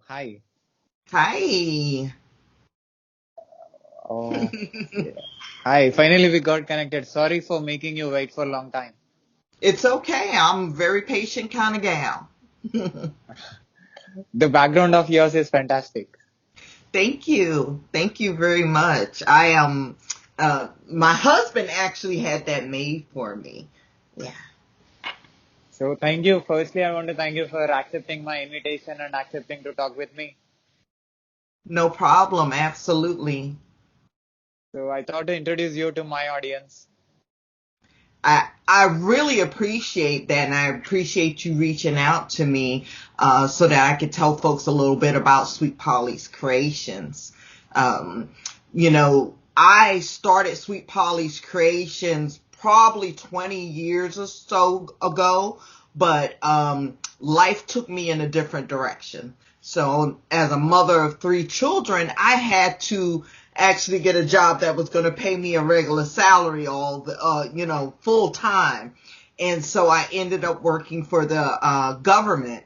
Hi. Hi. Oh, yeah. Hi. Finally, we got connected. Sorry for making you wait for a long time. It's okay. I'm a very patient kind of gal. The background of yours is fantastic. Thank you. Thank you very much. My husband actually had that made for me. Yeah. So, thank you. Firstly, I want to thank you for accepting my invitation and accepting to talk with me. No problem. Absolutely. So, I thought to introduce you to my audience. I really appreciate that, and I appreciate you reaching out to me so that I could tell folks a little bit about Sweetpolly's Creations. Um, I started Sweetpolly's Creations probably 20 years or so ago, but life took me in a different direction. So, as a mother of three children, I had to actually get a job that was going to pay me a regular salary full time. And so I ended up working for the government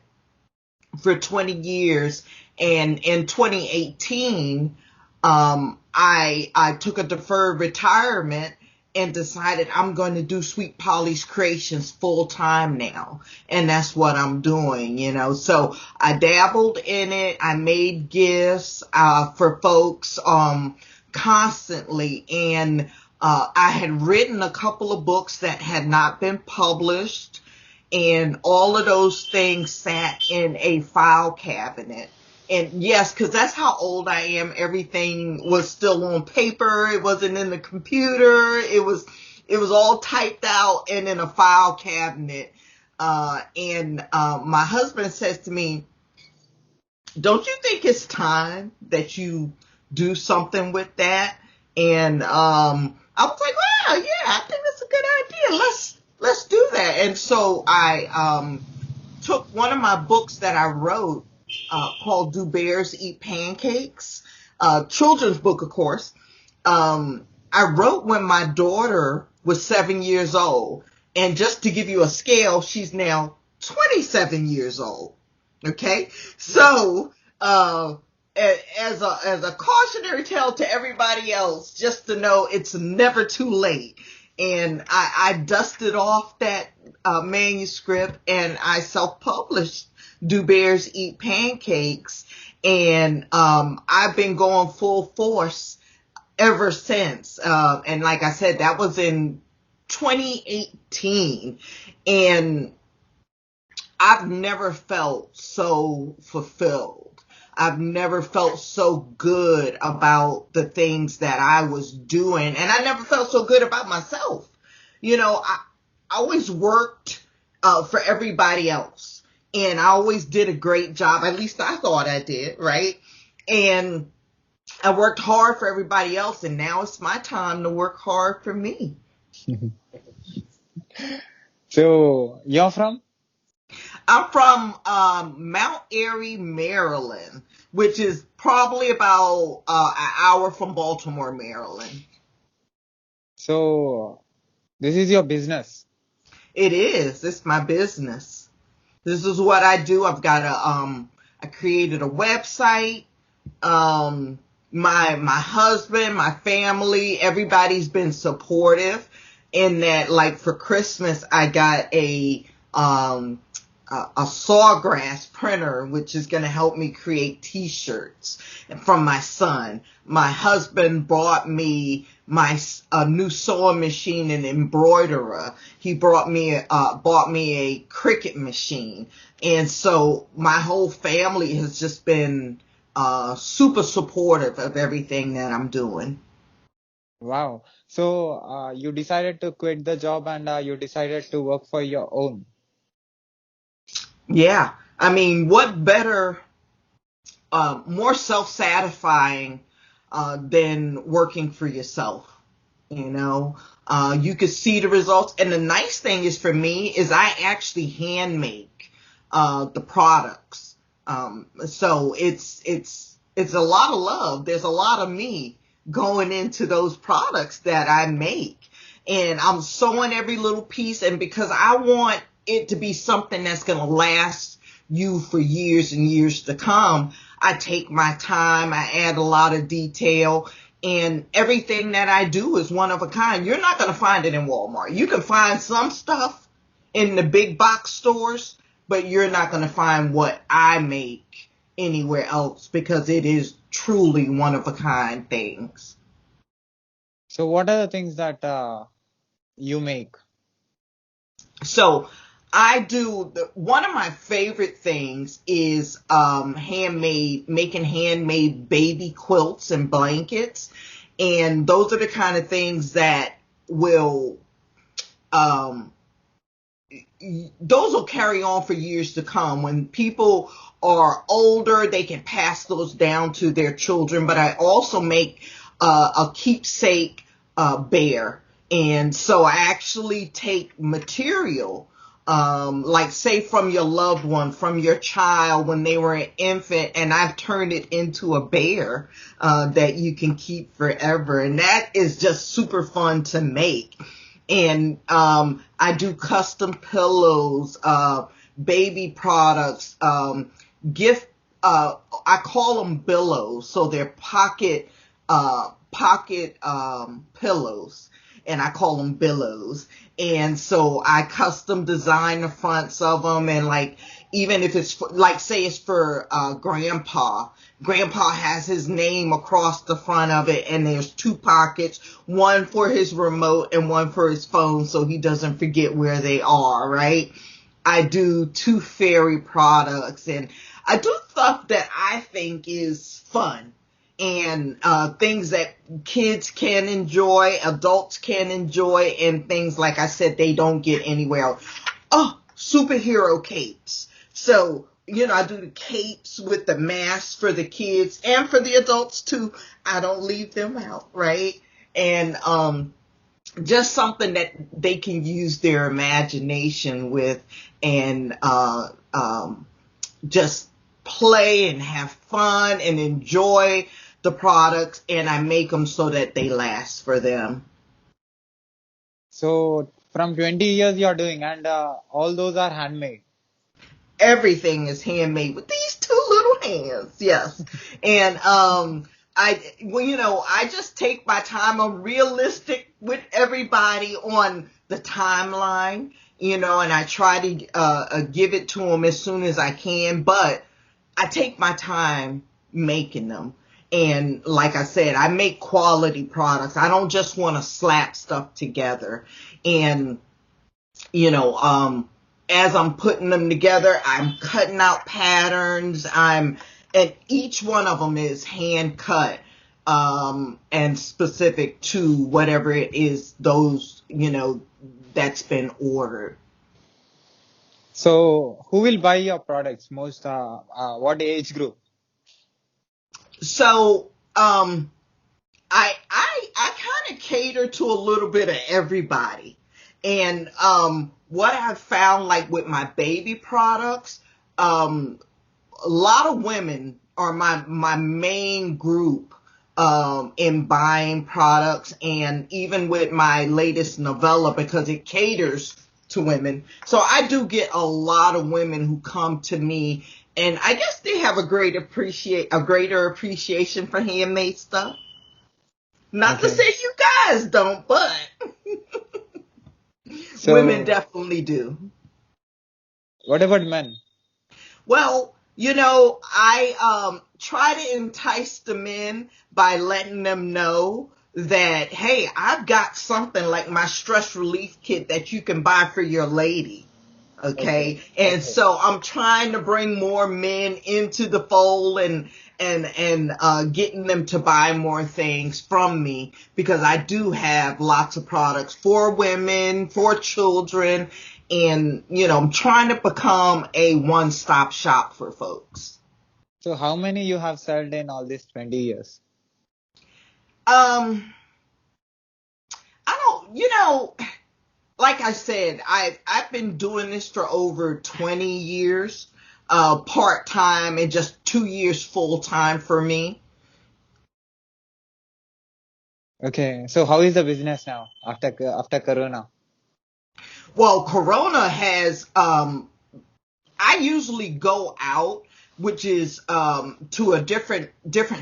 for 20 years. And in 2018, I took a deferred retirement and decided I'm going to do Sweetpolly's Creations full time now. And that's what I'm doing. So I dabbled in it. I made gifts, for folks, constantly. And, I had written a couple of books that had not been published, and all of those things sat in a file cabinet. And yes, because that's how old I am. Everything was still on paper. It wasn't in the computer. It was all typed out and in a file cabinet. And my husband says to me, "Don't you think it's time that you do something with that?" And I was like, "Well, yeah, I think that's a good idea. Let's do that." And so I took one of my books that I wrote, called "Do Bears Eat Pancakes?" Children's book, of course. I wrote when my daughter was 7 years old, and just to give you a scale, she's now 27 years old. Okay, so as a cautionary tale to everybody else, just to know it's never too late. And I dusted off that manuscript, and I self-published "Do Bears Eat Pancakes?" And I've been going full force ever since. And like I said, that was in 2018, and I've never felt so fulfilled. I've never felt so good about the things that I was doing, and I never felt so good about myself. I always worked for everybody else, and I always did a great job. At least I thought I did, right? And I worked hard for everybody else, and now it's my time to work hard for me. So, you're from? I'm from Mount Airy, Maryland, which is probably about an hour from Baltimore, Maryland. So, this is your business. It is. It's my business. This is what I do. I created a website. My husband, my family, everybody's been supportive in that. Like for Christmas, I got a sawgrass printer, which is going to help me create t-shirts from my son. My husband bought me a new sewing machine and embroiderer. He bought me a Cricut machine. And so my whole family has just been super supportive of everything that I'm doing. Wow. So, you decided to quit the job and you decided to work for your own. Yeah. I mean, what better, more self-satisfying than working for yourself? You could see the results. And the nice thing is for me is I actually hand make the products. So it's a lot of love. There's a lot of me going into those products that I make. And I'm sewing every little piece. And because I want it to be something that's going to last you for years and years to come. I take my time. I add a lot of detail, and everything that I do is one of a kind. You're not going to find it in Walmart. You can find some stuff in the big box stores, but you're not going to find what I make anywhere else because it is truly one of a kind things. So what are the things that you make? So I do one of my favorite things is making handmade baby quilts and blankets, and those are the kind of things that will um, those will carry on for years to come. When people are older, they can pass those down to their children. But I also make a keepsake bear. And so I actually take material, like say from your loved one, from your child when they were an infant, and I've turned it into a bear that you can keep forever. And that is just super fun to make. And I do custom pillows, baby products, gift. I call them billows, so they're pocket pillows, and I call them billows. And so I custom design the fronts of them, and like even if it's for, like say it's for grandpa. Grandpa has his name across the front of it, and there's two pockets, one for his remote and one for his phone so he doesn't forget where they are, right? I do tooth fairy products, and I do stuff that I think is fun and things that kids can enjoy, adults can enjoy, and things like I said they don't get anywhere else. Oh, superhero capes. So, I do the capes with the masks for the kids and for the adults too. I don't leave them out, right? And just something that they can use their imagination with, and just play and have fun and enjoy the products, and I make them so that they last for them. So from 20 years you're doing, and all those are handmade. Everything is handmade with these two little hands. Yes. And I just take my time. I'm realistic with everybody on the timeline, and I try to give it to them as soon as I can, but I take my time making them. And like I said, I make quality products. I don't just want to slap stuff together. And as I'm putting them together, I'm cutting out patterns. And each one of them is hand cut, and specific to whatever it is, that's been ordered. So who will buy your products most? What age group? So, I kind of cater to a little bit of everybody. And what I've found, like with my baby products, a lot of women are my main group in buying products, and even with my latest novella, because it caters to women. So I do get a lot of women who come to me, and I guess they have a greater appreciation for handmade stuff. Not to Okay. say you guys don't, but women So definitely do. what about men? Well, I try to entice the men by letting them know that, hey, I've got something like my stress relief kit that you can buy for your lady. Okay. Okay. And Okay. so I'm trying to bring more men into the fold, and getting them to buy more things from me, because I do have lots of products for women, for children, and I'm trying to become a one-stop shop for folks. So how many you have sold in all these 20 years? Um, I don't, like I said, I've been doing this for over 20 years, part time, and just 2 years full time for me. Okay. So how is the business now after Corona? Well, Corona has, I usually go out, which is to a different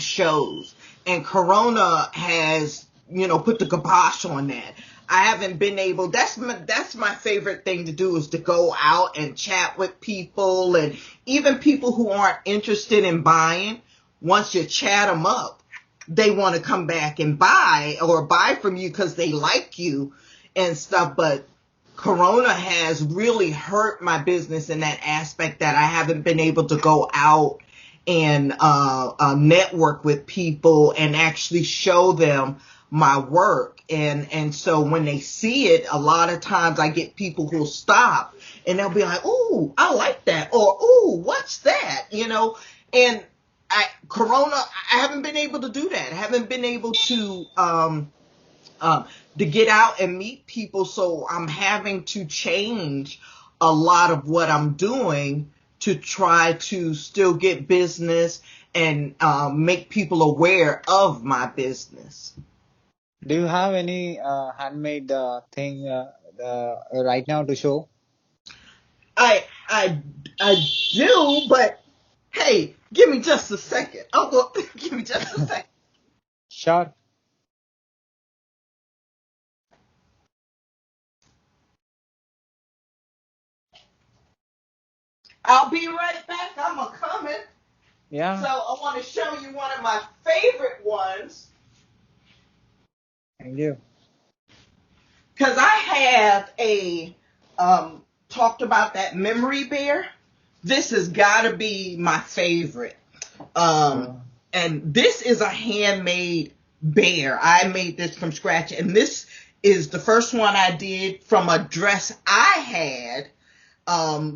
shows, and Corona has put the kibosh on that. I haven't been able. That's my favorite thing to do, is to go out and chat with people, and even people who aren't interested in buying. Once you chat them up, they want to come back and buy from you because they like you and stuff. But Corona has really hurt my business in that aspect, that I haven't been able to go out and network with people and actually show them my work. And so when they see it, a lot of times I get people who'll stop and they'll be like, "Ooh, I like that," or "Ooh, what's that?" And Corona, I haven't been able to do that. I haven't been able to get out and meet people. So I'm having to change a lot of what I'm doing to try to still get business and make people aware of my business. Do you have any handmade thing right now to show? I do, but hey, give me just a second. Oh, well, give me just a second. Sure. I'll be right back. I'm a coming. So Yeah. I want to show you one of my favorite ones, Thank you. because I have talked about that memory bear. This has got to be my favorite. Uh, And this is a handmade bear. I made this from scratch, and this is the first one I did from a dress I had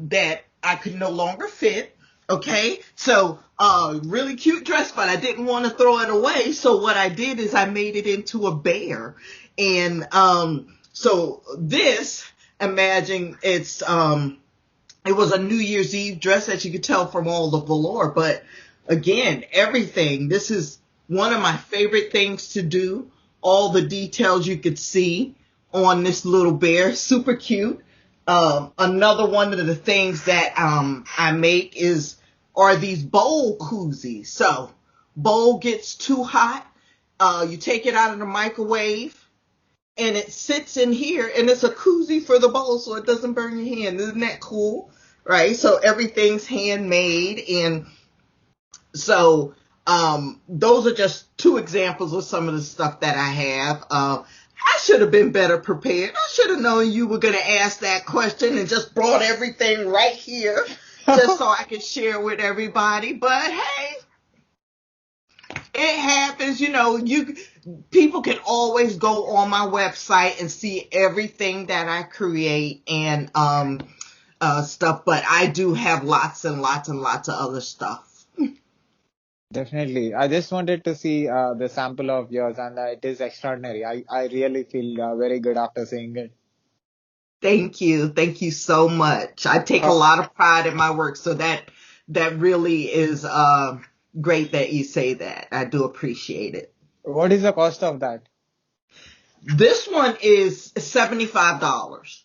that I could no longer fit. Okay, so really cute dress, but I didn't want to throw it away. So what I did is I made it into a bear, and so this, imagine it was a New Year's Eve dress, as you could tell from all the velour. But again, everything. This is one of my favorite things to do. All the details you could see on this little bear, super cute. Another one of the things that I make are these bowl koozies. So bowl gets too hot, you take it out of the microwave, and it sits in here, and it's a koozie for the bowl, so it doesn't burn your hand. Isn't that cool? Right? So everything's handmade, and so those are just two examples of some of the stuff that I have. I should have been better prepared. I should have known you were going to ask that question and just brought everything right here just so I could share with everybody. But hey, it happens. People can always go on my website and see everything that I create and stuff. But I do have lots and lots and lots of other stuff. Definitely. I just wanted to see the sample of yours, and it is extraordinary. I really feel very good after seeing it. Thank you. Thank you so much. I take a Uh, lot of pride in my work, so that really is great that you say that. I do appreciate it. what is the cost of that? This one is $75.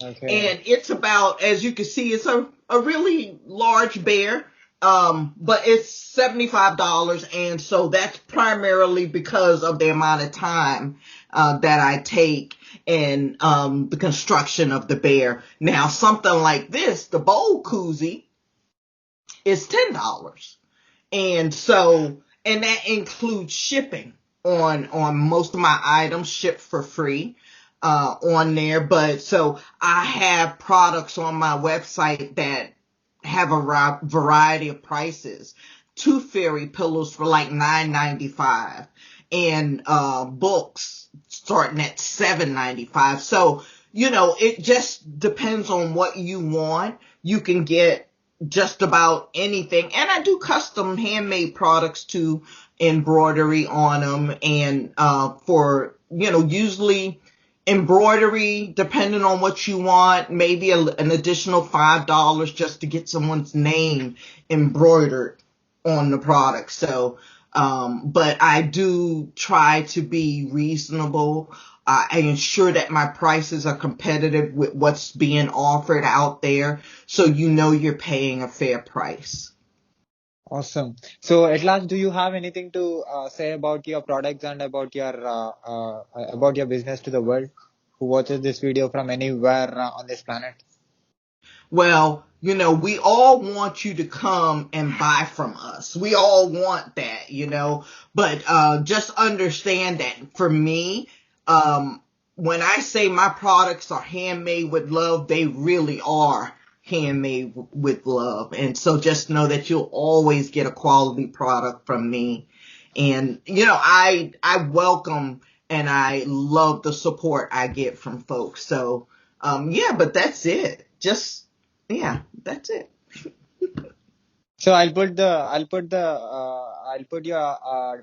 Okay. And it's about, as you can see, it's a really large bear. But it's $75. And so that's primarily because of the amount of time, that I take in, the construction of the bear. Now, something like this, the bowl koozie, is $10. And so, and that includes shipping on most of my items, shipped for free on there. But so I have products on my website that have a variety of prices. Tooth fairy pillows for like $9.95, and books starting at $7.95. So it just depends on what you want. You can get just about anything, and I do custom handmade products too, embroidery on them, and for usually embroidery, depending on what you want, maybe an additional $5 just to get someone's name embroidered on the product. So But I do try to be reasonable. I ensure that my prices are competitive with what's being offered out there, so you know you're paying a fair price. Awesome. So at last, do you have anything to say about your products and about your business to the world who watches this video from anywhere on this planet? Well, we all want you to come and buy from us. We all want that, but just understand that for me, when I say my products are handmade with love, they really are handmade with love. And so just know that you'll always get a quality product from me. And, I welcome and I love the support I get from folks. So, yeah, but that's it. Yeah, that's it. So I'll put your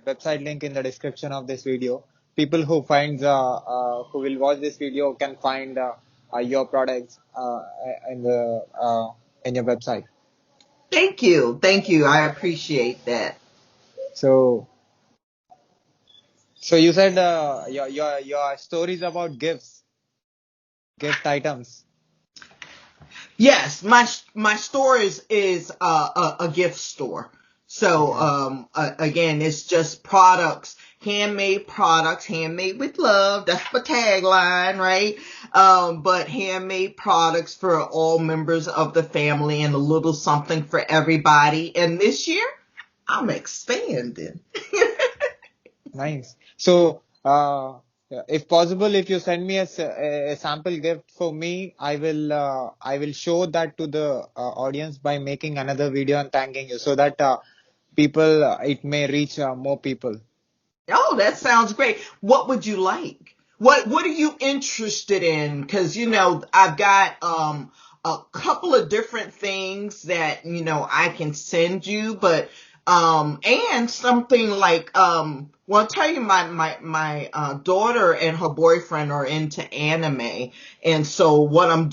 website link in the description of this video. People who will watch this video can find your products in your website. Thank you. Thank you. I appreciate that. So so you said your stories about gift items. Yes, my store is a gift store. So Okay. again, it's just products, handmade with love. That's the tagline, right? But handmade products for all members of the family and a little something for everybody. And this year, I'm expanding. Nice. So, if possible, if you send me a sample gift for me, I will show that to the audience by making another video and thanking you, so that it may reach more people. Oh, that sounds great. What would you like? What are you interested in? Because I've got a couple of different things that I can send you, but and something like well, I'll tell you, my daughter and her boyfriend are into anime, and so what I'm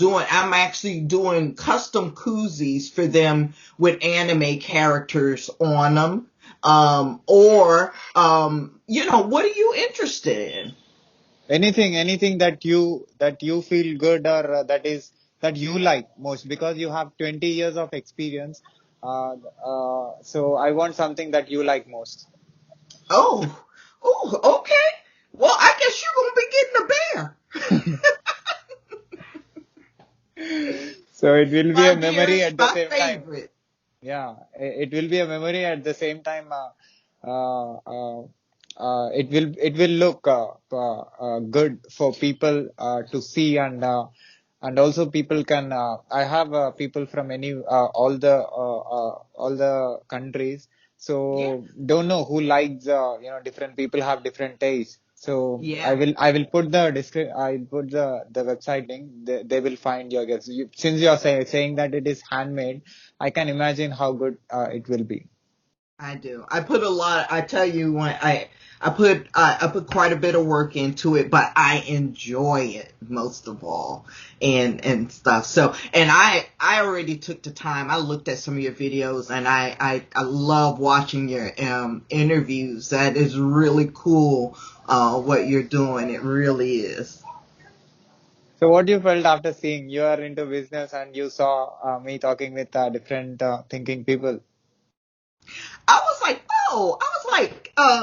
actually doing custom koozies for them with anime characters on them. What are you interested in? Anything that you feel good, or that you like most, because you have 20 years of experience. So I want something that you like most. Oh, oh, okay. Well, I guess you're gonna be getting a bear. So it will be My a bear memory is at the my same time. favorite. Yeah, it will be a memory at the same time. Uh, uh, it will look good for people to see, and also people can. I have people from all the countries. Yeah, So don't know who likes. Different people have different tastes. So yeah. I will put I'll put the website link. They will find your gifts. Since you are saying that it is handmade, I can imagine how good it will be. I do. I put a lot. I tell you, I put quite a bit of work into it, but I enjoy it most of all, and stuff. So, and I already took the time. I looked at some of your videos, and I love watching your interviews. That is really cool. What you're doing, it really is. So what you felt after seeing you are into business and you saw me talking with different thinking people? I was like, oh, I,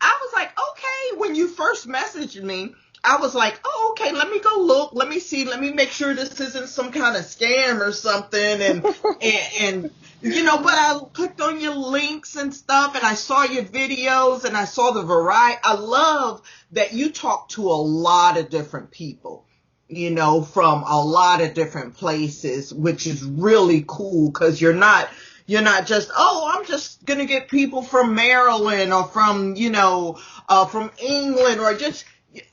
I was like, okay, when you first messaged me, I was like, oh, okay, let me go look, let me see, let me make sure this isn't some kind of scam or something. And but I clicked on your links and stuff, and I saw your videos, and I saw the variety. I love that you talk to a lot of different people, from a lot of different places, which is really cool because you're not just, oh, I'm just going to get people from Maryland or from England or just,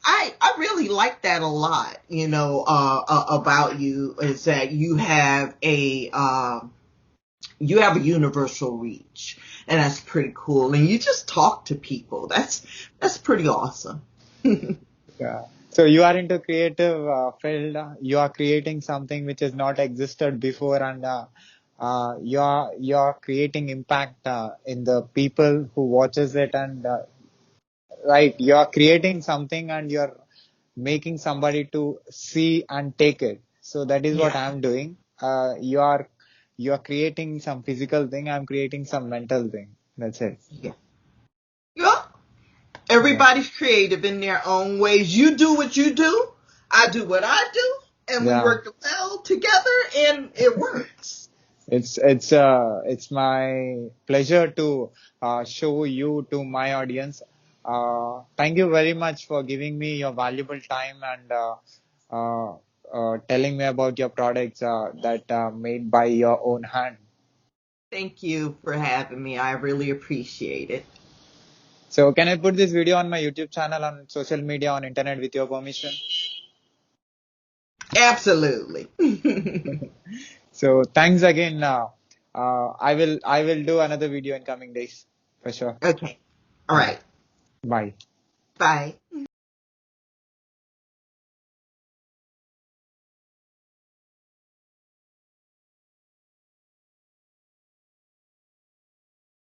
I really like that a lot, about you is that you have a universal reach, and that's pretty cool. And you just talk to people. That's pretty awesome. Yeah. So you are into creative field. You are creating something which has not existed before, and you're creating impact in the people who watches it, and right, you're creating something and you're making somebody to see and take it. So that is what Yeah. I'm doing. You are creating some physical thing. I'm creating some mental thing. That's it. Yeah. Yeah. Yeah. Everybody's creative in their own ways. You do what you do. I do what I do. And we Yeah. work well together and it works. It's my pleasure to show you to my audience. Thank you very much for giving me your valuable time and uh, telling me about your products that are made by your own hand. Thank you for having me. I really appreciate it. So can I put this video on my YouTube channel, on social media, on internet with your permission? Absolutely. So thanks again. I will do another video in coming days for sure. Okay. All Yeah. right. Bye. Bye.